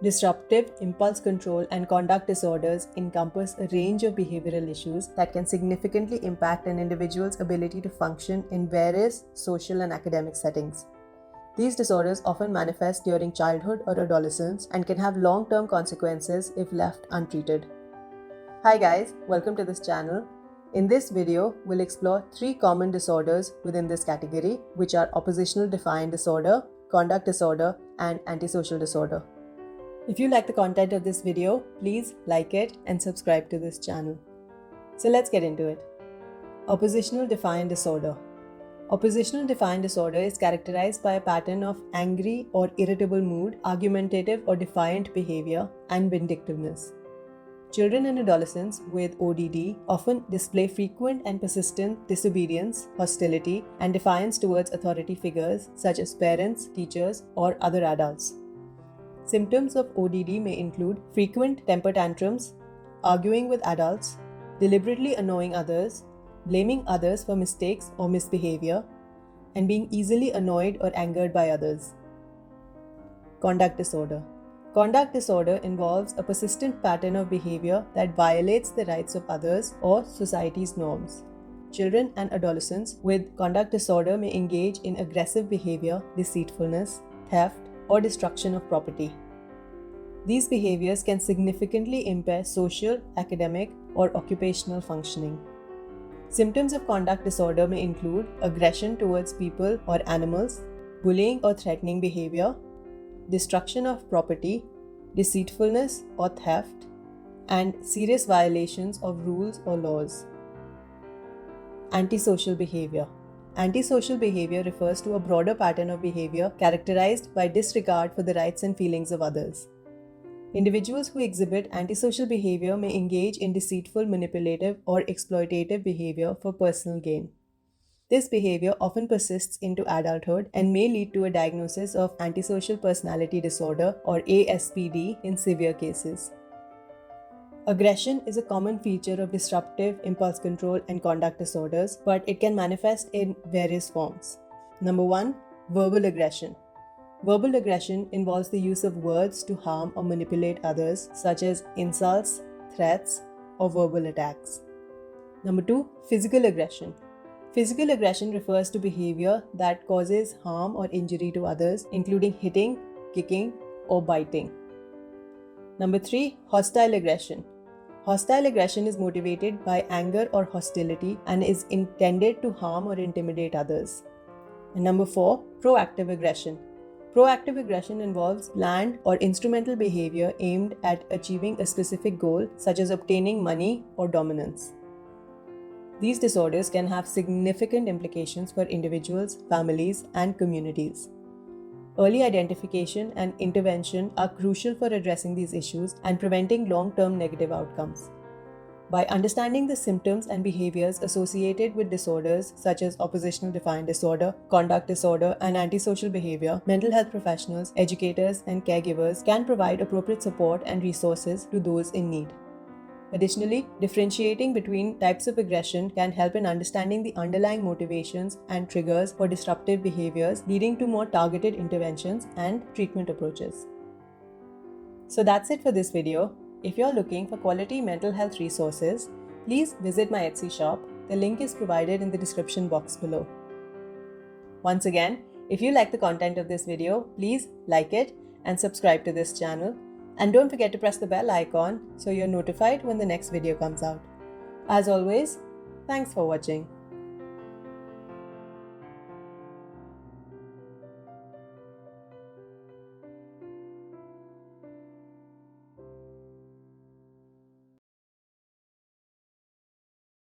Disruptive impulse control and conduct disorders encompass a range of behavioral issues that can significantly impact an individual's ability to function in various social and academic settings. These disorders often manifest during childhood or adolescence and can have long-term consequences if left untreated. Hi guys, welcome to this channel. In this video, we'll explore 3 common disorders within this category, which are oppositional defiant disorder, conduct disorder, and antisocial disorder. If you like the content of this video, please like it and subscribe to this channel. So let's get into it. Oppositional defiant disorder. Oppositional defiant disorder is characterized by a pattern of angry or irritable mood, argumentative or defiant behavior, and vindictiveness. Children and adolescents with ODD often display frequent and persistent disobedience, hostility, and defiance towards authority figures such as parents, teachers, or other adults. Symptoms of ODD may include frequent temper tantrums, arguing with adults, deliberately annoying others, blaming others for mistakes or misbehavior, and being easily annoyed or angered by others. Conduct disorder. Conduct disorder involves a persistent pattern of behavior that violates the rights of others or society's norms. Children and adolescents with conduct disorder may engage in aggressive behavior, deceitfulness, theft, or destruction of property. These behaviors can significantly impair social, academic, or occupational functioning. Symptoms of conduct disorder may include aggression towards people or animals, bullying or threatening behavior, destruction of property, deceitfulness or theft, and serious violations of rules or laws. Antisocial behavior. Antisocial behavior refers to a broader pattern of behavior characterized by disregard for the rights and feelings of others. Individuals who exhibit antisocial behavior may engage in deceitful, manipulative, or exploitative behavior for personal gain. This behavior often persists into adulthood and may lead to a diagnosis of antisocial personality disorder or ASPD in severe cases. Aggression is a common feature of disruptive impulse control and conduct disorders, but it can manifest in various forms. Number 1. Verbal aggression. Verbal aggression involves the use of words to harm or manipulate others, such as insults, threats, or verbal attacks. Number 2. Physical aggression. Physical aggression refers to behavior that causes harm or injury to others, including hitting, kicking, or biting. Number 3. Hostile aggression. Hostile aggression is motivated by anger or hostility and is intended to harm or intimidate others. And number 4. Proactive aggression. Proactive aggression involves planned or instrumental behavior aimed at achieving a specific goal, such as obtaining money or dominance. These disorders can have significant implications for individuals, families, and communities. Early identification and intervention are crucial for addressing these issues and preventing long-term negative outcomes. By understanding the symptoms and behaviors associated with disorders such as oppositional defiant disorder, conduct disorder, and antisocial behavior, mental health professionals, educators, and caregivers can provide appropriate support and resources to those in need. Additionally, differentiating between types of aggression can help in understanding the underlying motivations and triggers for disruptive behaviors, leading to more targeted interventions and treatment approaches. So that's it for this video. If you're looking for quality mental health resources, please visit my Etsy shop. The link is provided in the description box below. Once again, if you like the content of this video, please like it and subscribe to this channel. And don't forget to press the bell icon so you're notified when the next video comes out. As always, thanks for watching.